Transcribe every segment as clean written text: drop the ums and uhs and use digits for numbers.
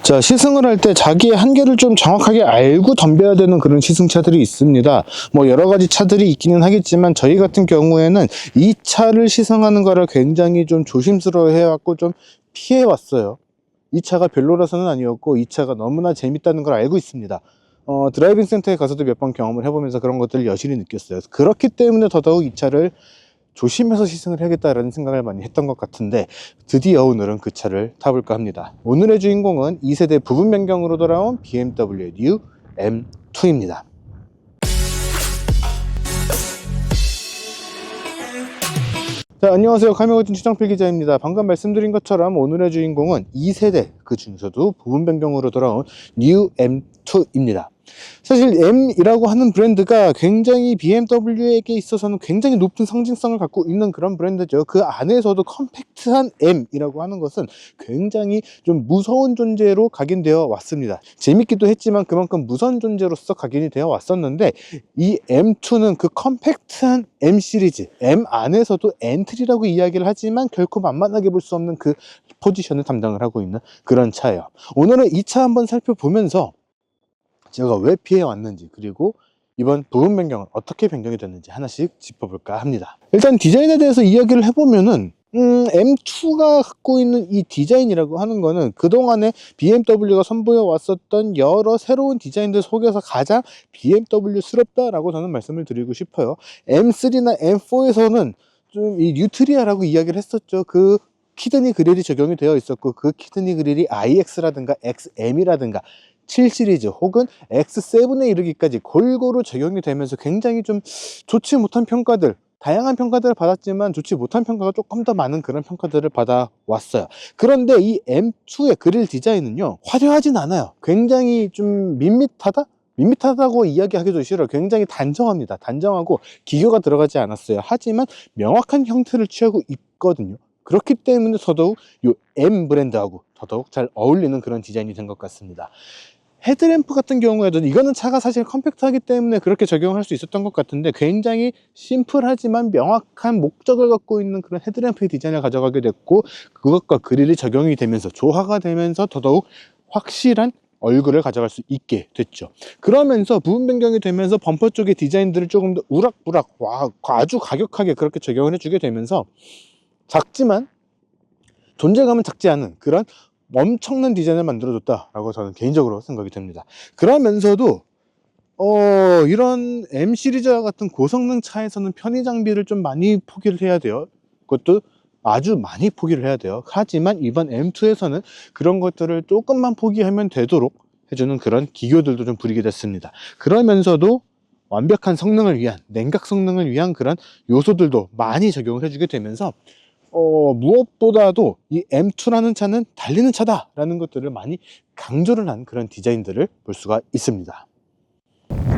자, 시승을 할 때 자기의 한계를 좀 정확하게 알고 덤벼야 되는 그런 시승차들이 있습니다. 뭐 여러 가지 차들이 있기는 하겠지만 저희 같은 경우에는 이 차를 시승하는 거를 굉장히 좀 조심스러워 해왔고 좀 피해 왔어요. 이 차가 별로라서는 아니었고 이 차가 너무나 재밌다는 걸 알고 있습니다. 드라이빙 센터에 가서도 몇 번 경험을 해보면서 그런 것들을 여실히 느꼈어요. 그렇기 때문에 더더욱 이 차를 조심해서 시승을 해야겠다라는 생각을 많이 했던 것 같은데, 드디어 오늘은 그 차를 타볼까 합니다. 오늘의 주인공은 2세대 부분 변경으로 돌아온 BMW의 뉴 M2입니다. 자, 안녕하세요. 카메라진 추정필 기자입니다. 방금 말씀드린 것처럼 오늘의 주인공은 2세대 그 중에서도 부분 변경으로 돌아온 뉴 M2입니다. 사실 M이라고 하는 브랜드가 굉장히 BMW에게 있어서는 굉장히 높은 상징성을 갖고 있는 그런 브랜드죠. 그 안에서도 컴팩트한 M이라고 하는 것은 굉장히 좀 무서운 존재로 각인되어 왔습니다. 재밌기도 했지만 그만큼 무서운 존재로서 각인이 되어 왔었는데, 이 M2는 그 컴팩트한 M 시리즈, M 안에서도 엔트리라고 이야기를 하지만 결코 만만하게 볼 수 없는 그 포지션을 담당을 하고 있는 그런 차예요. 오늘은 이 차 한번 살펴보면서 제가 왜 피해 왔는지, 그리고 이번 부분 변경은 어떻게 변경이 됐는지 하나씩 짚어볼까 합니다. 일단 디자인에 대해서 이야기를 해보면은 M2가 갖고 있는 이 디자인이라고 하는 거는 그동안에 BMW가 선보여 왔었던 여러 새로운 디자인들 속에서 가장 BMW스럽다라고 저는 말씀을 드리고 싶어요. M3나 M4에서는 좀 이 뉴트리아라고 이야기를 했었죠. 그 키드니 그릴이 적용이 되어 있었고, 그 키드니 그릴이 IX라든가 XM이라든가 7 시리즈 혹은 X7에 이르기까지 골고루 적용이 되면서 굉장히 좀 좋지 못한 평가들, 다양한 평가들을 받았지만 좋지 못한 평가가 조금 더 많은 그런 평가들을 받아왔어요. 그런데 이 M2의 그릴 디자인은요, 화려하진 않아요. 굉장히 좀 밋밋하다? 밋밋하다고 이야기하기도 싫어요. 굉장히 단정합니다. 단정하고 기교가 들어가지 않았어요. 하지만 명확한 형태를 취하고 있거든요. 그렇기 때문에 더더욱 이 M 브랜드하고 더더욱 잘 어울리는 그런 디자인이 된 것 같습니다. 헤드램프 같은 경우에도 이거는 차가 사실 컴팩트하기 때문에 그렇게 적용할 수 있었던 것 같은데, 굉장히 심플하지만 명확한 목적을 갖고 있는 그런 헤드램프의 디자인을 가져가게 됐고, 그것과 그릴이 적용이 되면서 조화가 되면서 더더욱 확실한 얼굴을 가져갈 수 있게 됐죠. 그러면서 부분 변경이 되면서 범퍼 쪽의 디자인들을 조금 더 우락부락 아주 가격하게 그렇게 적용을 해주게 되면서 작지만 존재감은 작지 않은 그런 엄청난 디자인을 만들어줬다라고 저는 개인적으로 생각이 됩니다. 그러면서도 이런 M 시리즈와 같은 고성능 차에서는 편의 장비를 좀 많이 포기를 해야 돼요. 그것도 아주 많이 포기를 해야 돼요. 하지만 이번 M2에서는 그런 것들을 조금만 포기하면 되도록 해주는 그런 기교들도 좀 부리게 됐습니다. 그러면서도 완벽한 성능을 위한, 냉각 성능을 위한 그런 요소들도 많이 적용을 해주게 되면서 무엇보다도 이 M2라는 차는 달리는 차다라는 것들을 많이 강조를 한 그런 디자인들을 볼 수가 있습니다.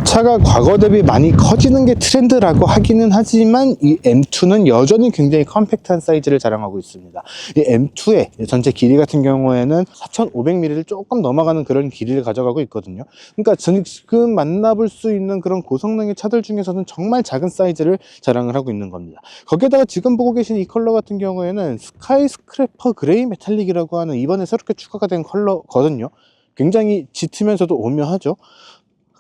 차가 과거 대비 많이 커지는 게 트렌드라고 하기는 하지만 이 M2는 여전히 굉장히 컴팩트한 사이즈를 자랑하고 있습니다. 이 M2의 전체 길이 같은 경우에는 4,500mm를 조금 넘어가는 그런 길이를 가져가고 있거든요. 그러니까 지금 만나볼 수 있는 그런 고성능의 차들 중에서는 정말 작은 사이즈를 자랑을 하고 있는 겁니다. 거기에다가 지금 보고 계신 이 컬러 같은 경우에는 스카이 스크래퍼 그레이 메탈릭이라고 하는 이번에 새롭게 추가가 된 컬러거든요. 굉장히 짙으면서도 오묘하죠.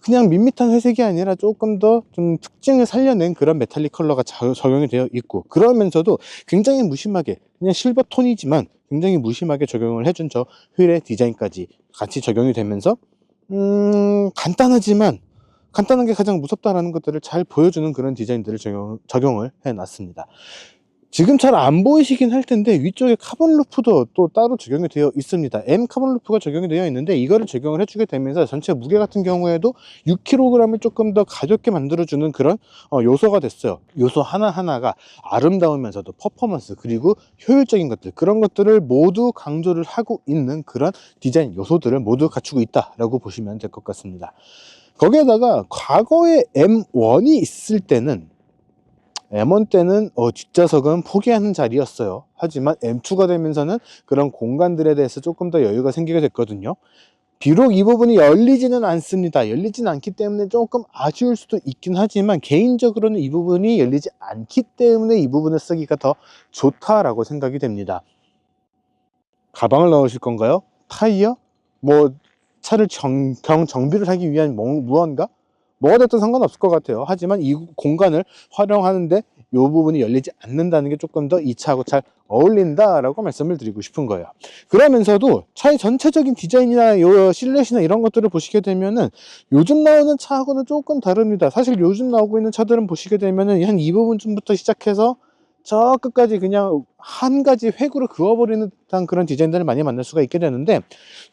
그냥 밋밋한 회색이 아니라 조금 더 좀 특징을 살려낸 그런 메탈릭 컬러가 적용이 되어 있고, 그러면서도 굉장히 무심하게, 그냥 실버 톤이지만 굉장히 무심하게 적용을 해준 저 휠의 디자인까지 같이 적용이 되면서 간단하지만 간단한 게 가장 무섭다라는 것들을 잘 보여주는 그런 디자인들을 적용을 해놨습니다. 지금 잘 안 보이시긴 할 텐데 위쪽에 카본 루프도 또 따로 적용이 되어 있습니다. M 카본 루프가 적용이 되어 있는데 이거를 적용을 해주게 되면서 전체 무게 같은 경우에도 6kg을 조금 더 가볍게 만들어주는 그런 요소가 됐어요. 요소 하나하나가 아름다우면서도 퍼포먼스 그리고 효율적인 것들, 그런 것들을 모두 강조를 하고 있는 그런 디자인 요소들을 모두 갖추고 있다라고 보시면 될 것 같습니다. 거기에다가 과거에 M1이 있을 때는 M1 때는 뒷좌석은 포기하는 자리였어요. 하지만 M2가 되면서는 그런 공간들에 대해서 조금 더 여유가 생기게 됐거든요. 비록 이 부분이 열리지는 않습니다. 열리진 않기 때문에 조금 아쉬울 수도 있긴 하지만 개인적으로는 이 부분이 열리지 않기 때문에 이 부분을 쓰기가 더 좋다라고 생각이 됩니다. 가방을 넣으실 건가요? 타이어? 뭐 차를 정비를 하기 위한 무언가? 뭐가 됐든 상관없을 것 같아요. 하지만 이 공간을 활용하는데 이 부분이 열리지 않는다는 게 조금 더 이 차하고 잘 어울린다라고 말씀을 드리고 싶은 거예요. 그러면서도 차의 전체적인 디자인이나 요 실루엣이나 이런 것들을 보시게 되면은 요즘 나오는 차하고는 조금 다릅니다. 사실 요즘 나오고 있는 차들은 보시게 되면은 한 이 부분쯤부터 시작해서 저 끝까지 그냥 한 가지 획으로 그어버리는 듯한 그런 디자인들을 많이 만날 수가 있게 되는데,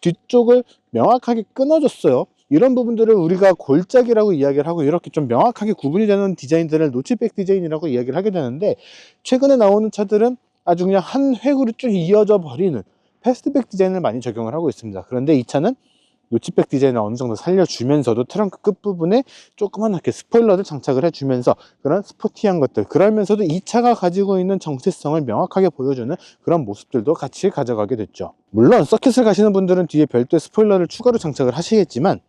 뒤쪽을 명확하게 끊어줬어요. 이런 부분들을 우리가 골짜기라고 이야기를 하고, 이렇게 좀 명확하게 구분이 되는 디자인들을 노치백 디자인이라고 이야기를 하게 되는데, 최근에 나오는 차들은 아주 그냥 한 획으로 쭉 이어져 버리는 패스트백 디자인을 많이 적용을 하고 있습니다. 그런데 이 차는 노치백 디자인을 어느 정도 살려주면서도 트렁크 끝부분에 조그맣게 스포일러를 장착을 해주면서 그런 스포티한 것들, 그러면서도 이 차가 가지고 있는 정체성을 명확하게 보여주는 그런 모습들도 같이 가져가게 됐죠. 물론 서킷을 가시는 분들은 뒤에 별도의 스포일러를 추가로 장착을 하시겠지만,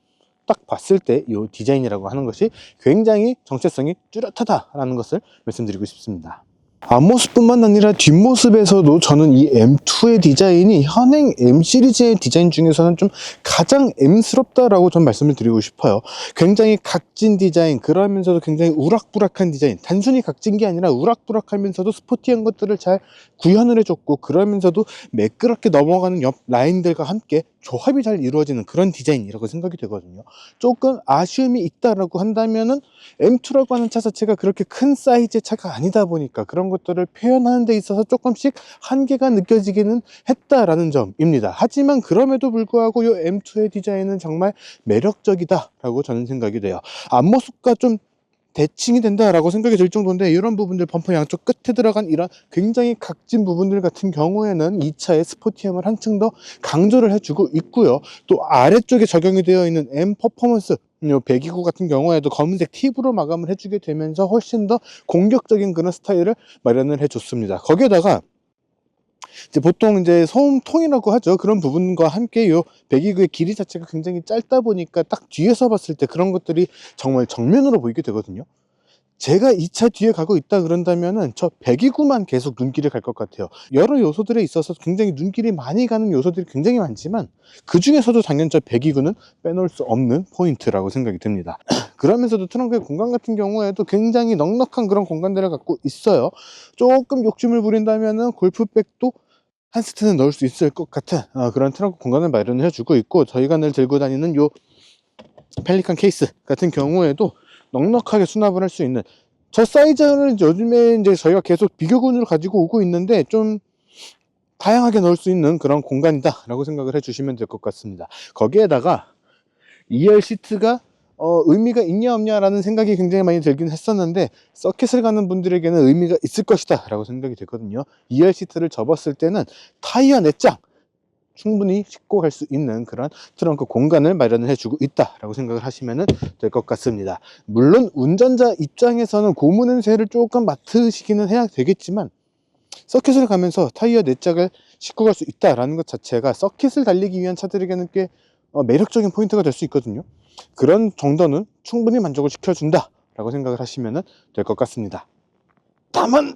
딱 봤을 때 이 디자인이라고 하는 것이 굉장히 정체성이 뚜렷하다라는 것을 말씀드리고 싶습니다. 앞모습뿐만 아니라 뒷모습에서도 저는 이 M2의 디자인이 현행 M 시리즈의 디자인 중에서는 좀 가장 M스럽다라고 전 말씀을 드리고 싶어요. 굉장히 각진 디자인, 그러면서도 굉장히 우락부락한 디자인, 단순히 각진 게 아니라 우락부락하면서도 스포티한 것들을 잘 구현을 해줬고, 그러면서도 매끄럽게 넘어가는 옆 라인들과 함께 조합이 잘 이루어지는 그런 디자인이라고 생각이 되거든요. 조금 아쉬움이 있다라고 한다면은 M2라고 하는 차 자체가 그렇게 큰 사이즈의 차가 아니다 보니까 그런 것들을 표현하는 데 있어서 조금씩 한계가 느껴지기는 했다라는 점입니다. 하지만 그럼에도 불구하고 이 M2의 디자인은 정말 매력적이다 라고 저는 생각이 돼요. 앞모습과 좀 대칭이 된다라고 생각이 들 정도인데, 이런 부분들, 범퍼 양쪽 끝에 들어간 이런 굉장히 각진 부분들 같은 경우에는 이 차의 스포티함을 한층 더 강조를 해주고 있고요. 또 아래쪽에 적용이 되어 있는 M 퍼포먼스 요 배기구 같은 경우에도 검은색 팁으로 마감을 해주게 되면서 훨씬 더 공격적인 그런 스타일을 마련을 해줬습니다. 거기에다가 이제 보통 이제 소음통이라고 하죠. 그런 부분과 함께 요 배기구의 길이 자체가 굉장히 짧다 보니까 딱 뒤에서 봤을 때 그런 것들이 정말 정면으로 보이게 되거든요. 제가 이 차 뒤에 가고 있다 그런다면은 저 배기구만 계속 눈길이 갈 것 같아요. 여러 요소들에 있어서 굉장히 눈길이 많이 가는 요소들이 굉장히 많지만, 그 중에서도 당연 저 배기구는 빼놓을 수 없는 포인트라고 생각이 듭니다. 그러면서도 트렁크의 공간 같은 경우에도 굉장히 넉넉한 그런 공간들을 갖고 있어요. 조금 욕심을 부린다면은 골프백도 한 세트는 넣을 수 있을 것 같은 그런 트렁크 공간을 마련을 해주고 있고, 저희가 늘 들고 다니는 요 펠리칸 케이스 같은 경우에도 넉넉하게 수납을 할 수 있는, 저 사이즈는 요즘에 이제 저희가 계속 비교군을 가지고 오고 있는데 좀 다양하게 넣을 수 있는 그런 공간이다 라고 생각을 해주시면 될 것 같습니다. 거기에다가 2열 시트가 의미가 있냐 없냐 라는 생각이 굉장히 많이 들긴 했었는데, 서킷을 가는 분들에게는 의미가 있을 것이다 라고 생각이 됐거든요. 2열 시트를 접었을 때는 타이어 4장 충분히 싣고 갈 수 있는 그런 트렁크 공간을 마련을 해주고 있다라고 생각을 하시면 될 것 같습니다. 물론 운전자 입장에서는 고무 냄새를 조금 맡으시기는 해야 되겠지만, 서킷을 가면서 타이어 4짝을 싣고 갈 수 있다라는 것 자체가 서킷을 달리기 위한 차들에게는 꽤 매력적인 포인트가 될 수 있거든요. 그런 정도는 충분히 만족을 시켜준다 라고 생각을 하시면 될 것 같습니다. 다만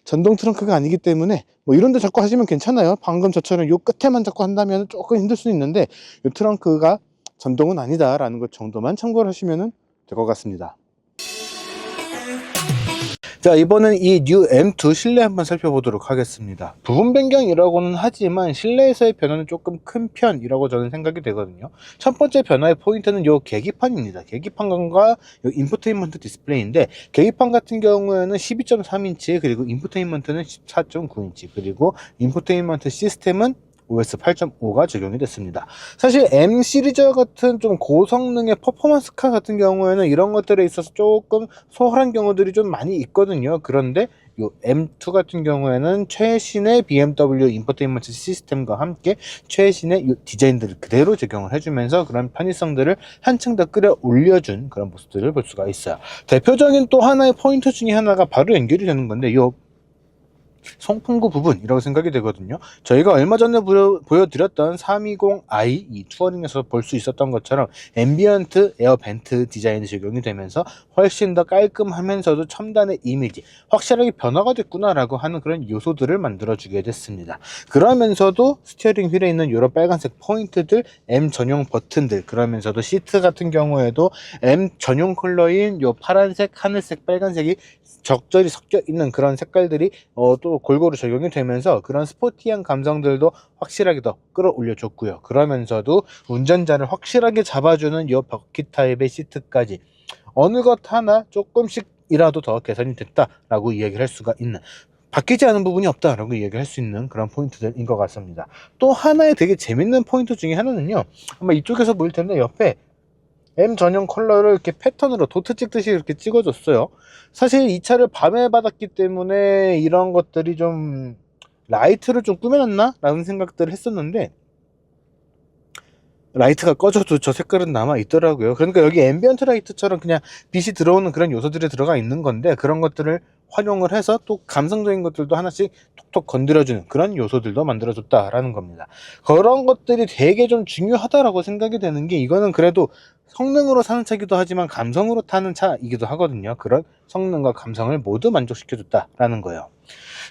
전동 트렁크가 아니기 때문에 뭐 이런 데 잡고 하시면 괜찮아요. 방금 저처럼 요 끝에만 잡고 한다면 조금 힘들 수 있는데, 이 트렁크가 전동은 아니다 라는 것 정도만 참고를 하시면 될 것 같습니다. 자, 이번엔 이 뉴 M2 실내 한번 살펴보도록 하겠습니다. 부분 변경이라고는 하지만 실내에서의 변화는 조금 큰 편이라고 저는 생각이 되거든요. 첫 번째 변화의 포인트는 요 계기판입니다. 계기판과 요 인포테인먼트 디스플레이인데, 계기판 같은 경우에는 12.3인치, 그리고 인포테인먼트는 14.9인치, 그리고 인포테인먼트 시스템은 OS 8.5가 적용이 됐습니다. 사실 M 시리즈 같은 좀 고성능의 퍼포먼스카 같은 경우에는 이런 것들에 있어서 조금 소홀한 경우들이 좀 많이 있거든요. 그런데 요 M2 같은 경우에는 최신의 BMW 인포테인먼트 시스템과 함께 최신의 요 디자인들을 그대로 적용을 해주면서 그런 편의성들을 한층 더 끌어올려준 그런 모습들을 볼 수가 있어요. 대표적인 또 하나의 포인트 중에 하나가 바로 연결이 되는 건데, 요 송풍구 부분이라고 생각이 되거든요. 저희가 얼마 전에 보여드렸던 320i 이 투어링에서 볼 수 있었던 것처럼 앰비언트 에어 벤트 디자인이 적용이 되면서 훨씬 더 깔끔하면서도 첨단의 이미지, 확실하게 변화가 됐구나라고 하는 그런 요소들을 만들어주게 됐습니다. 그러면서도 스티어링 휠에 있는 이런 빨간색 포인트들, M 전용 버튼들, 그러면서도 시트 같은 경우에도 M 전용 컬러인 요 파란색, 하늘색, 빨간색이 적절히 섞여 있는 그런 색깔들이 또 골고루 적용이 되면서 그런 스포티한 감성들도 확실하게 더 끌어올려 줬고요. 그러면서도 운전자를 확실하게 잡아주는 이 버킷 타입의 시트까지 어느 것 하나 조금씩이라도 더 개선이 됐다라고 이야기를 할 수가 있는, 바뀌지 않은 부분이 없다라고 이야기를 할 수 있는 그런 포인트들인 것 같습니다. 또 하나의 되게 재밌는 포인트 중에 하나는요, 아마 이쪽에서 보일 텐데 옆에 M 전용 컬러를 이렇게 패턴으로 도트 찍듯이 이렇게 찍어줬어요. 사실 이 차를 밤에 받았기 때문에 이런 것들이 좀 라이트를 좀 꾸며놨나? 라는 생각들을 했었는데, 라이트가 꺼져도 저 색깔은 남아 있더라고요. 그러니까 여기 앰비언트 라이트처럼 그냥 빛이 들어오는 그런 요소들이 들어가 있는 건데, 그런 것들을 활용을 해서 또 감성적인 것들도 하나씩 톡톡 건드려주는 그런 요소들도 만들어줬다라는 겁니다. 그런 것들이 되게 좀 중요하다라고 생각이 되는 게, 이거는 그래도 성능으로 사는 차이기도 하지만 감성으로 타는 차이기도 하거든요. 그런 성능과 감성을 모두 만족시켜줬다라는 거예요.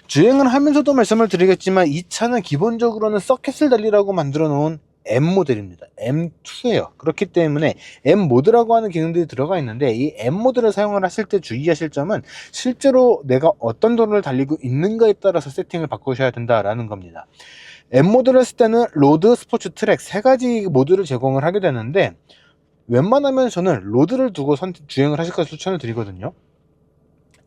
주행을 하면서도 말씀을 드리겠지만 이 차는 기본적으로는 서킷을 달리라고 만들어 놓은 M 모델입니다. M2예요. 그렇기 때문에 M 모드라고 하는 기능들이 들어가 있는데, 이 M 모드를 사용을 하실 때 주의하실 점은 실제로 내가 어떤 도로를 달리고 있는가에 따라서 세팅을 바꾸셔야 된다라는 겁니다. M 모드를 했을 때는 로드, 스포츠, 트랙 세 가지 모드를 제공을 하게 되는데, 웬만하면 저는 로드를 두고 주행을 하실 것을 추천을 드리거든요.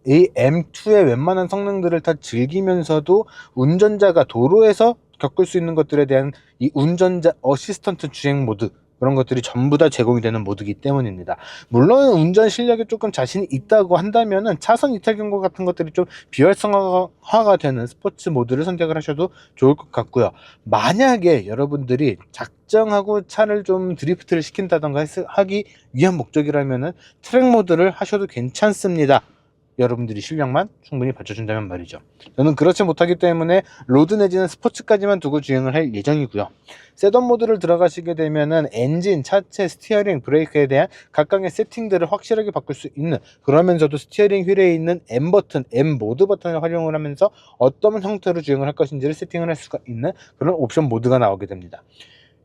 이 M2의 웬만한 성능들을 다 즐기면서도 운전자가 도로에서 겪을 수 있는 것들에 대한 이 운전자 어시스턴트 주행 모드, 그런 것들이 전부 다 제공이 되는 모드이기 때문입니다. 물론 운전 실력에 조금 자신이 있다고 한다면은 차선 이탈 경고 같은 것들이 좀 비활성화가 되는 스포츠 모드를 선택을 하셔도 좋을 것 같고요. 만약에 여러분들이 작정하고 차를 좀 드리프트를 시킨다던가 하기 위한 목적이라면은 트랙 모드를 하셔도 괜찮습니다. 여러분들이 실력만 충분히 받쳐준다면 말이죠. 저는 그렇지 못하기 때문에 로드 내지는 스포츠까지만 두고 주행을 할 예정이고요. 세던 모드를 들어가시게 되면은 엔진, 차체, 스티어링, 브레이크에 대한 각각의 세팅들을 확실하게 바꿀 수 있는, 그러면서도 스티어링 휠에 있는 M 버튼, M 모드 버튼을 활용을 하면서 어떤 형태로 주행을 할 것인지를 세팅을 할 수가 있는 그런 옵션 모드가 나오게 됩니다.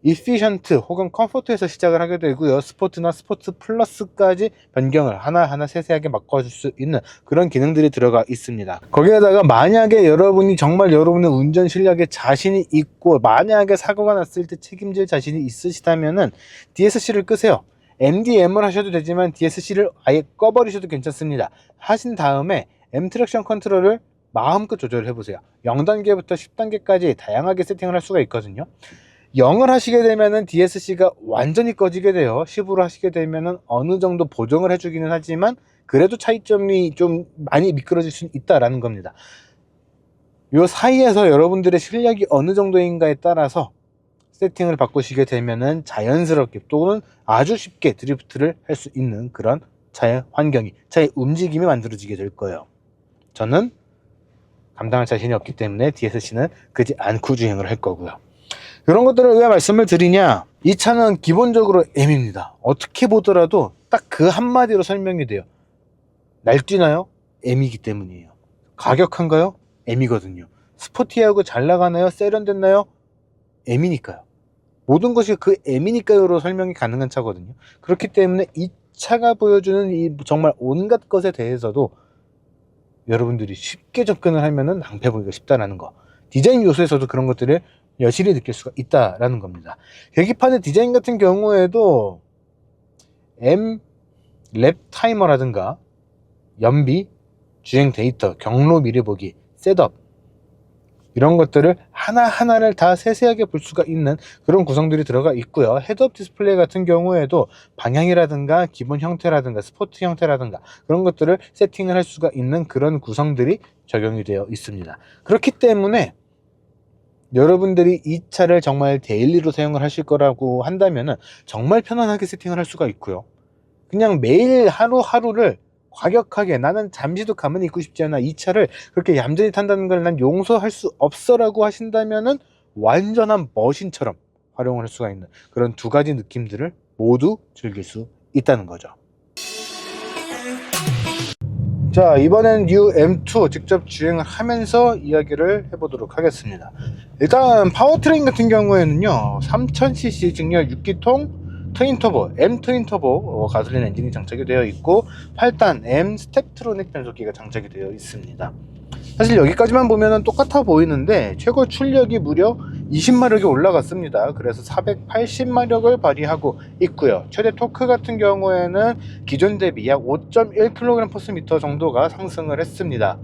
이피션트 혹은 컴포트에서 시작을 하게 되고요. 스포츠나 스포츠 플러스까지 변경을 하나하나 세세하게 바꿔줄 수 있는 그런 기능들이 들어가 있습니다. 거기에다가 만약에 여러분이 정말 여러분의 운전 실력에 자신이 있고 만약에 사고가 났을 때 책임질 자신이 있으시다면은 DSC를 끄세요. MDM을 하셔도 되지만 DSC를 아예 꺼버리셔도 괜찮습니다. 하신 다음에 M 트랙션 컨트롤을 마음껏 조절을 해보세요. 0단계부터 10단계까지 다양하게 세팅을 할 수가 있거든요. 0을 하시게 되면은 DSC가 완전히 꺼지게 돼요. 10으로 하시게 되면은 어느 정도 보정을 해주기는 하지만 그래도 차이점이 좀 많이 미끄러질 수 있다라는 겁니다. 요 사이에서 여러분들의 실력이 어느 정도인가에 따라서 세팅을 바꾸시게 되면은 자연스럽게 또는 아주 쉽게 드리프트를 할 수 있는 그런 차의 환경이, 차의 움직임이 만들어지게 될 거예요. 저는 감당할 자신이 없기 때문에 DSC는 끄지 않고 주행을 할 거고요. 이런 것들을 왜 말씀을 드리냐, 이 차는 기본적으로 M입니다. 어떻게 보더라도 딱 그 한마디로 설명이 돼요. 날뛰나요? M이기 때문이에요. 가격한가요? M이거든요. 스포티하고 잘 나가나요? 세련됐나요? M이니까요. 모든 것이 그 M이니까요로 설명이 가능한 차거든요. 그렇기 때문에 이 차가 보여주는 이 정말 온갖 것에 대해서도 여러분들이 쉽게 접근을 하면은 낭패 보기가 쉽다라는 거, 디자인 요소에서도 그런 것들을 여실히 느낄 수가 있다라는 겁니다. 계기판의 디자인 같은 경우에도 M 랩 타이머라든가 연비, 주행 데이터, 경로 미리 보기, 셋업, 이런 것들을 하나하나를 다 세세하게 볼 수가 있는 그런 구성들이 들어가 있고요. 헤드업 디스플레이 같은 경우에도 방향이라든가 기본 형태라든가 스포트 형태라든가 그런 것들을 세팅을 할 수가 있는 그런 구성들이 적용이 되어 있습니다. 그렇기 때문에 여러분들이 이 차를 정말 데일리로 사용을 하실 거라고 한다면은 정말 편안하게 세팅을 할 수가 있고요. 그냥 매일 하루하루를 과격하게 나는 잠시도 가만히 있고 싶지 않아, 이 차를 그렇게 얌전히 탄다는 걸 난 용서할 수 없어 라고 하신다면은 완전한 머신처럼 활용을 할 수가 있는 그런 두 가지 느낌들을 모두 즐길 수 있다는 거죠. 자, 이번엔 뉴 M2 직접 주행을 하면서 이야기를 해보도록 하겠습니다. 일단 파워트레인 같은 경우에는요, 3000cc 직렬 6기통 트윈터보, M 트윈터보 가솔린 엔진이 장착이 되어 있고 8단 M 스텝트로닉 변속기가 장착이 되어 있습니다. 사실 여기까지만 보면 똑같아 보이는데 최고 출력이 무려 20마력이 올라갔습니다. 그래서 480마력을 발휘하고 있고요. 최대 토크 같은 경우에는 기존 대비 약 5.1kg/m 정도가 상승을 했습니다.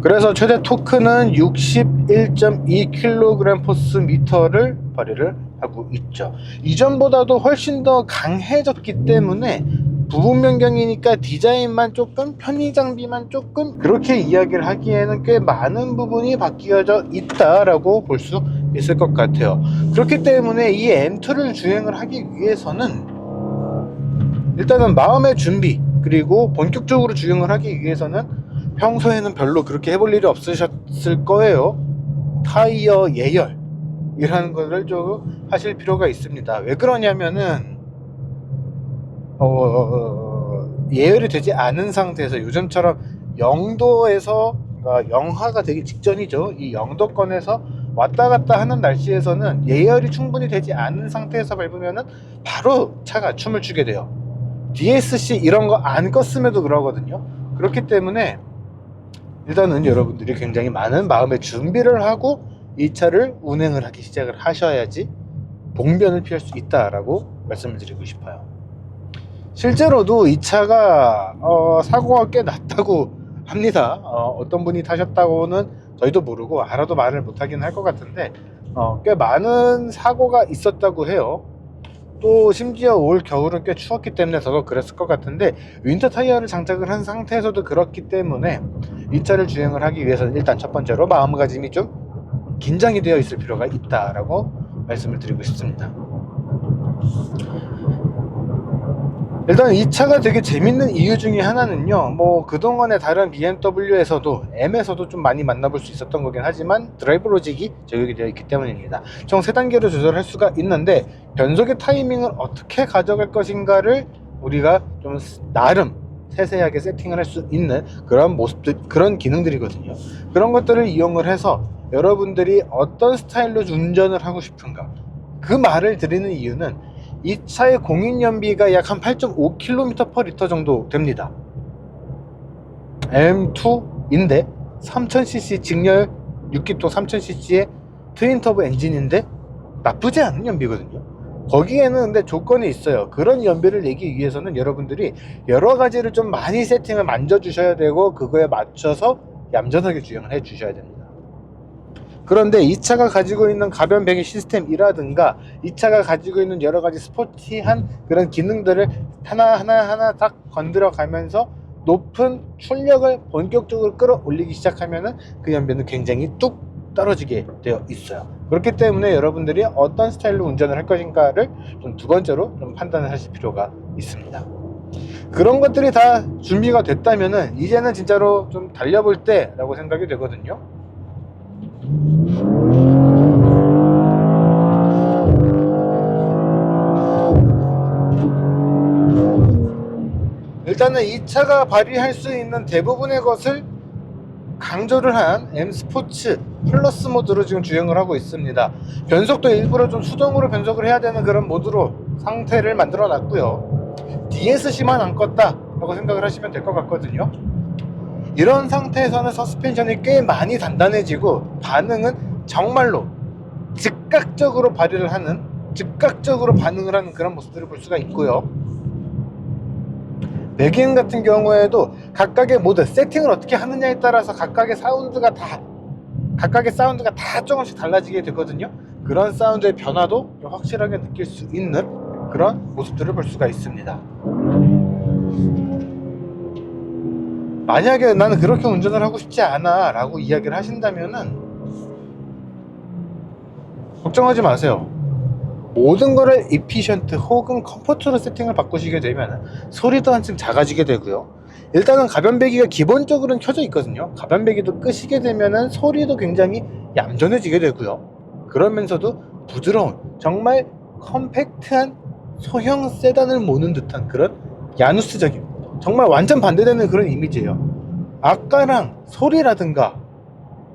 그래서 최대 토크는 61.2kg/m를 발휘를 하고 있죠. 이전보다도 훨씬 더 강해졌기 때문에 부분 변경이니까 디자인만 조금, 편의 장비만 조금, 그렇게 이야기를 하기에는 꽤 많은 부분이 바뀌어져 있다라고 볼 수 있을 것 같아요. 그렇기 때문에 이 M2를 주행을 하기 위해서는 일단은 마음의 준비, 그리고 본격적으로 주행을 하기 위해서는 평소에는 별로 그렇게 해볼 일이 없으셨을 거예요. 타이어 예열 이라는 것을 좀 하실 필요가 있습니다. 왜 그러냐면은 예열이 되지 않은 상태에서 요즘처럼 0도에서 영하가 되기 직전이죠. 이 0도권에서 왔다 갔다 하는 날씨에서는 예열이 충분히 되지 않은 상태에서 밟으면은 바로 차가 춤을 추게 돼요. DSC 이런 거 안 껐음에도 그러거든요. 그렇기 때문에 일단은 여러분들이 굉장히 많은 마음의 준비를 하고 이 차를 운행을 하기 시작을 하셔야지 봉변을 피할 수 있다라고 말씀을 드리고 싶어요. 실제로도 이 차가 사고가 꽤 났다고 합니다. 어떤 분이 타셨다고는 저희도 모르고 알아도 말을 못하긴 할 것 같은데 꽤 많은 사고가 있었다고 해요. 또 심지어 올 겨울은 꽤 추웠기 때문에 더더 그랬을 것 같은데 윈터 타이어를 장착을 한 상태에서도 그렇기 때문에 이 차를 주행을 하기 위해서는 일단 첫 번째로 마음가짐이 좀 긴장이 되어 있을 필요가 있다라고 말씀을 드리고 싶습니다. 일단 이 차가 되게 재밌는 이유 중에 하나는요, 뭐 그동안의 다른 BMW에서도 M에서도 좀 많이 만나볼 수 있었던 거긴 하지만 드라이브 로직이 적용이 되어 있기 때문입니다. 총 3단계로 조절할 수가 있는데 변속의 타이밍을 어떻게 가져갈 것인가를 우리가 좀 나름 세세하게 세팅을 할 수 있는 그런 모습들, 그런 기능들이거든요. 그런 것들을 이용을 해서 여러분들이 어떤 스타일로 운전을 하고 싶은가, 그 말을 드리는 이유는 이 차의 공인연비가 약 한 8.5km/L 정도 됩니다. M2인데 3000cc 직렬 6기통 3000cc의 트윈터보 엔진인데 나쁘지 않은 연비거든요. 거기에는 근데 조건이 있어요. 그런 연비를 내기 위해서는 여러분들이 여러 가지를 좀 많이 세팅을 만져 주셔야 되고 그거에 맞춰서 얌전하게 주행을 해 주셔야 됩니다. 그런데 이 차가 가지고 있는 가변 배기 시스템이라든가 이 차가 가지고 있는 여러 가지 스포티한 그런 기능들을 하나하나 딱 건드려 가면서 높은 출력을 본격적으로 끌어올리기 시작하면은 그 연비는 굉장히 뚝 떨어지게 되어 있어요. 그렇기 때문에 여러분들이 어떤 스타일로 운전을 할 것인가를 좀 두 번째로 좀 판단을 하실 필요가 있습니다. 그런 것들이 다 준비가 됐다면은 이제는 진짜로 좀 달려볼 때라고 생각이 되거든요. 일단은 이 차가 발휘할 수 있는 대부분의 것을 강조를 한 M 스포츠 플러스 모드로 지금 주행을 하고 있습니다. 변속도 일부러 좀 수동으로 변속을 해야 되는 그런 모드로 상태를 만들어 놨고요. DSC만 안 껐다 라고 생각을 하시면 될 것 같거든요. 이런 상태에서는 서스펜션이 꽤 많이 단단해지고 반응은 정말로 즉각적으로 발휘를 하는, 즉각적으로 반응을 하는 그런 모습들을 볼 수가 있고요. 배기음 같은 경우에도 각각의 모드 세팅을 어떻게 하느냐에 따라서 각각의 사운드가 다 조금씩 달라지게 되거든요. 그런 사운드의 변화도 확실하게 느낄 수 있는 그런 모습들을 볼 수가 있습니다. 만약에 나는 그렇게 운전을 하고 싶지 않아 라고 이야기를 하신다면은 걱정하지 마세요. 모든 거를 이피션트 혹은 컴포트로 세팅을 바꾸시게 되면 소리도 한층 작아지게 되고요, 일단은 가변배기가 기본적으로는 켜져 있거든요. 가변배기도 끄시게 되면은 소리도 굉장히 얌전해지게 되고요. 그러면서도 부드러운, 정말 컴팩트한 소형 세단을 모는 듯한 그런 야누스적인, 정말 완전 반대되는 그런 이미지예요. 아까랑 소리라든가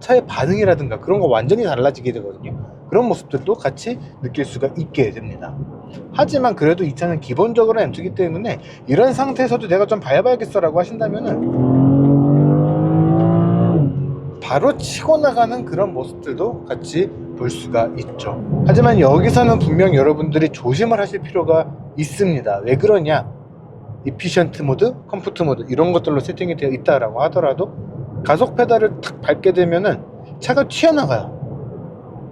차의 반응이라든가 그런 거 완전히 달라지게 되거든요. 그런 모습들도 같이 느낄 수가 있게 됩니다. 하지만 그래도 이 차는 기본적으로 M2이기 때문에 이런 상태에서도 내가 좀 밟아야겠어 라고 하신다면은 바로 치고 나가는 그런 모습들도 같이 볼 수가 있죠. 하지만 여기서는 분명 여러분들이 조심을 하실 필요가 있습니다. 왜 그러냐, 이피션트 모드, 컴포트 모드 이런 것들로 세팅이 되어 있다라고 하더라도 가속 페달을 탁 밟게 되면은 차가 튀어나가요.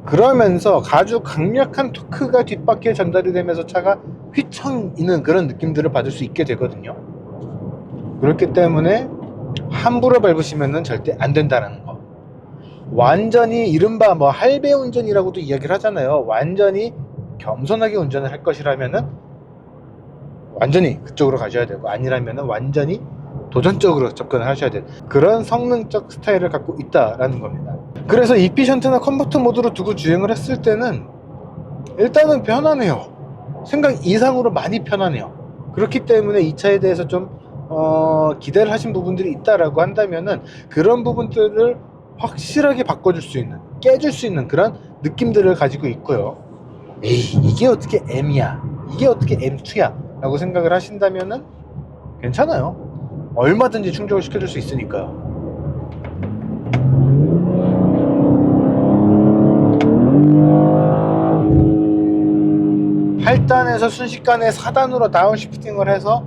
그러면서 아주 강력한 토크가 뒷바퀴에 전달이 되면서 차가 휘청이는 그런 느낌들을 받을 수 있게 되거든요. 그렇기 때문에 함부로 밟으시면은 절대 안 된다는 거. 완전히 이른바 뭐 할배 운전이라고도 이야기를 하잖아요. 완전히 겸손하게 운전을 할 것이라면은 완전히 그쪽으로 가셔야 되고, 아니라면은 완전히 도전적으로 접근을 하셔야 돼요. 그런 성능적 스타일을 갖고 있다라는 겁니다. 그래서 이피션트나 컴포트 모드로 두고 주행을 했을 때는 일단은 편하네요. 생각 이상으로 많이 편하네요. 그렇기 때문에 이 차에 대해서 좀 기대를 하신 부분들이 있다라고 한다면은 그런 부분들을 확실하게 바꿔줄 수 있는, 깨줄 수 있는 그런 느낌들을 가지고 있고요. 에이, 이게 어떻게 M이야, 이게 어떻게 M2야 라고 생각을 하신다면은 괜찮아요. 얼마든지 충족을 시켜줄 수 있으니까요. 8단에서 순식간에 4단으로 다운시프팅을 해서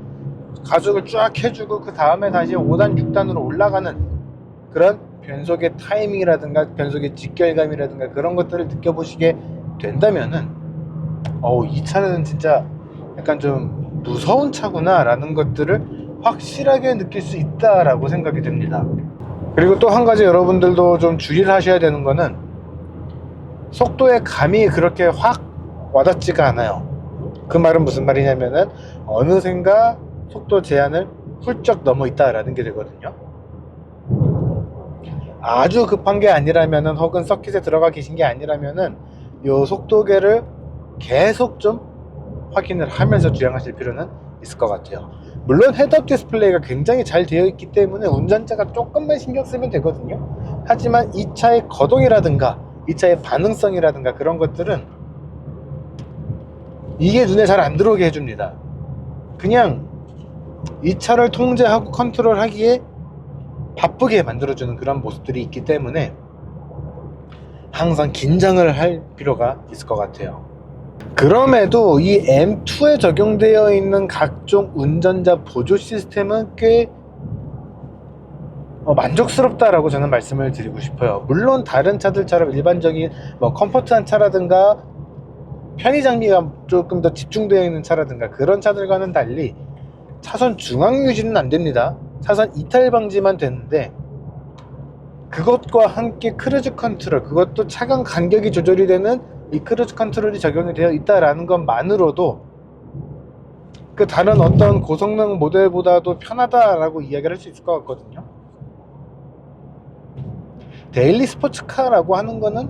가속을 쫙 해주고 그 다음에 다시 5단, 6단으로 올라가는 그런 변속의 타이밍이라든가 변속의 직결감이라든가 그런 것들을 느껴보시게 된다면은 이 차는 진짜 약간 좀 무서운 차구나 라는 것들을 확실하게 느낄 수 있다라고 생각이 됩니다. 그리고 또 한 가지 여러분들도 좀 주의를 하셔야 되는 거는 속도의 감이 그렇게 확 와닿지가 않아요. 그 말은 무슨 말이냐면은 어느샌가 속도 제한을 훌쩍 넘어 있다라는 게 되거든요. 아주 급한 게 아니라면은, 혹은 서킷에 들어가 계신 게 아니라면은 요 속도계를 계속 좀 확인을 하면서 주행하실 필요는 있을 것 같아요. 물론 헤드업 디스플레이가 굉장히 잘 되어 있기 때문에 운전자가 조금만 신경 쓰면 되거든요. 하지만 이 차의 거동이라든가 이 차의 반응성이라든가 그런 것들은 이게 눈에 잘 안 들어오게 해줍니다. 그냥 이 차를 통제하고 컨트롤하기에 바쁘게 만들어주는 그런 모습들이 있기 때문에 항상 긴장을 할 필요가 있을 것 같아요. 그럼에도 이 M2에 적용되어 있는 각종 운전자 보조 시스템은 꽤 만족스럽다라고 저는 말씀을 드리고 싶어요. 물론 다른 차들처럼 일반적인 컴포트한 차라든가 편의 장비가 조금 더 집중되어 있는 차라든가 그런 차들과는 달리 차선 중앙 유지는 안 됩니다. 차선 이탈 방지만 되는데, 그것과 함께 크루즈 컨트롤, 그것도 차간 간격이 조절이 되는 이 크루즈 컨트롤이 적용이 되어 있다라는 것만으로도 그 다른 어떤 고성능 모델보다도 편하다라고 이야기를 할 수 있을 것 같거든요. 데일리 스포츠카라고 하는 거는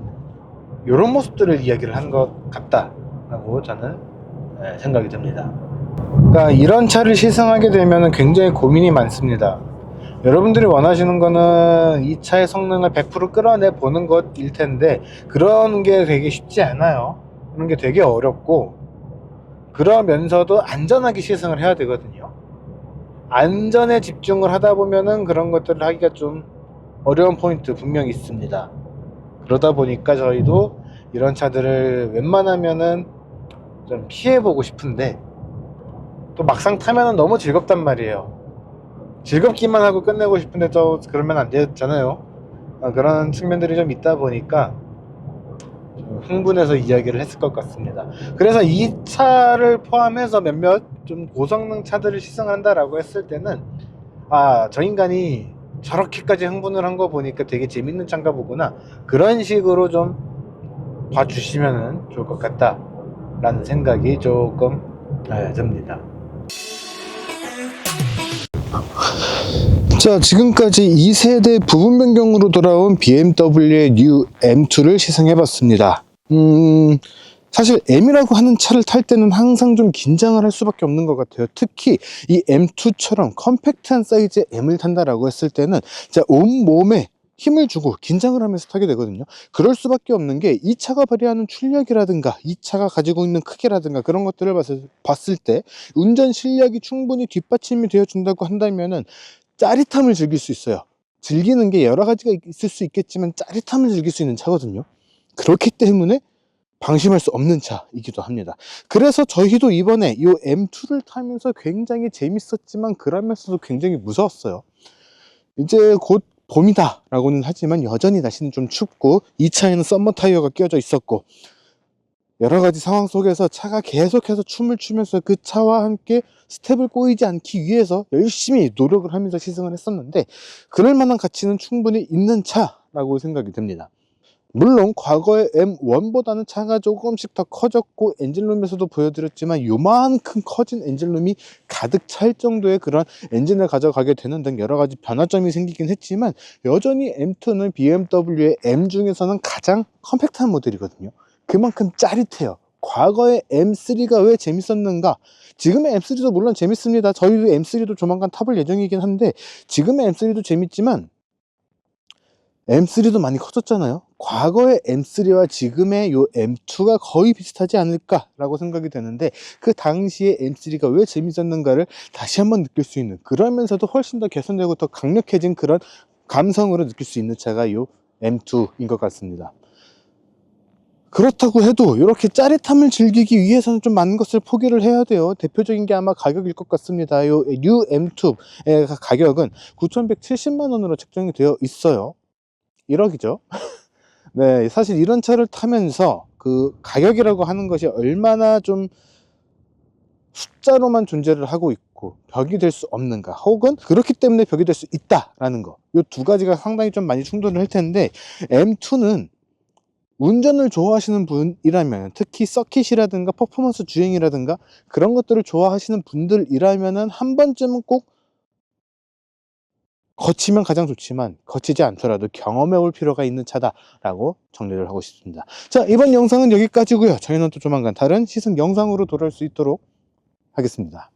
이런 모습들을 이야기를 한 것 같다라고 저는 생각이 듭니다. 그러니까 이런 차를 시승하게 되면 굉장히 고민이 많습니다. 여러분들이 원하시는 거는 이 차의 성능을 100% 끌어내 보는 것일 텐데, 그런 게 되게 쉽지 않아요. 그런 게 되게 어렵고, 그러면서도 안전하게 시승을 해야 되거든요. 안전에 집중을 하다 보면은 그런 것들을 하기가 좀 어려운 포인트 분명히 있습니다. 그러다 보니까 저희도 이런 차들을 웬만하면은 좀 피해보고 싶은데, 또 막상 타면은 너무 즐겁단 말이에요. 즐겁기만 하고 끝내고 싶은데 또 그러면 안 되잖아요. 그런 측면들이 좀 있다 보니까 좀 흥분해서 이야기를 했을 것 같습니다. 그래서 이 차를 포함해서 몇몇 좀 고성능 차들을 시승한다라고 했을 때는 저 인간이 저렇게까지 흥분을 한 거 보니까 되게 재밌는 차인가 보구나, 그런 식으로 좀 봐주시면 좋을 것 같다 라는 생각이 조금 듭니다. 자, 지금까지 2세대 부분 변경으로 돌아온 BMW의 뉴 M2를 시승해봤습니다. 사실 M이라고 하는 차를 탈 때는 항상 좀 긴장을 할 수밖에 없는 것 같아요. 특히 이 M2처럼 컴팩트한 사이즈의 M을 탄다라고 했을 때는 진짜 온몸에 힘을 주고 긴장을 하면서 타게 되거든요. 그럴 수밖에 없는 게 이 차가 발휘하는 출력이라든가 이 차가 가지고 있는 크기라든가 그런 것들을 봤을 때 운전 실력이 충분히 뒷받침이 되어 준다고 한다면은 짜릿함을 즐길 수 있어요. 즐기는 게 여러 가지가 있을 수 있겠지만 짜릿함을 즐길 수 있는 차거든요. 그렇기 때문에 방심할 수 없는 차이기도 합니다. 그래서 저희도 이번에 이 M2를 타면서 굉장히 재밌었지만 그러면서도 굉장히 무서웠어요. 이제 곧 봄이다 라고는 하지만 여전히 날씨는 좀 춥고 이 차에는 썸머 타이어가 끼워져 있었고 여러 가지 상황 속에서 차가 계속해서 춤을 추면서 그 차와 함께 스텝을 꼬이지 않기 위해서 열심히 노력을 하면서 시승을 했었는데 그럴 만한 가치는 충분히 있는 차라고 생각이 듭니다. 물론 과거의 M1보다는 차가 조금씩 더 커졌고 엔진룸에서도 보여드렸지만 요만큼 커진 엔진룸이 가득 찰 정도의 그런 엔진을 가져가게 되는 등 여러 가지 변화점이 생기긴 했지만 여전히 M2는 BMW의 M 중에서는 가장 컴팩트한 모델이거든요. 그만큼 짜릿해요. 과거의 M3가 왜 재밌었는가? 지금의 M3도 물론 재밌습니다. 저희도 M3도 조만간 타볼 예정이긴 한데 지금의 M3도 재밌지만 M3도 많이 커졌잖아요. 과거의 M3와 지금의 요 M2가 거의 비슷하지 않을까라고 생각이 되는데 그 당시에 M3가 왜 재밌었는가를 다시 한번 느낄 수 있는 그러면서도 훨씬 더 개선되고 더 강력해진 그런 감성으로 느낄 수 있는 차가 요 M2인 것 같습니다. 그렇다고 해도 이렇게 짜릿함을 즐기기 위해서는 좀 많은 것을 포기를 해야 돼요. 대표적인 게 아마 가격일 것 같습니다. 요 뉴 M2의 가격은 9,170만 원으로 책정이 되어 있어요. 1억이죠. 네, 사실 이런 차를 타면서 그 가격이라고 하는 것이 얼마나 좀 숫자로만 존재를 하고 있고 벽이 될 수 없는가 혹은 그렇기 때문에 벽이 될 수 있다라는 거, 이 두 가지가 상당히 좀 많이 충돌을 할 텐데 M2는 운전을 좋아하시는 분이라면 특히 서킷이라든가 퍼포먼스 주행이라든가 그런 것들을 좋아하시는 분들이라면 한 번쯤은 꼭 거치면 가장 좋지만 거치지 않더라도 경험해 볼 필요가 있는 차다라고 정리를 하고 싶습니다. 자, 이번 영상은 여기까지고요. 저희는 또 조만간 다른 시승 영상으로 돌아올 수 있도록 하겠습니다.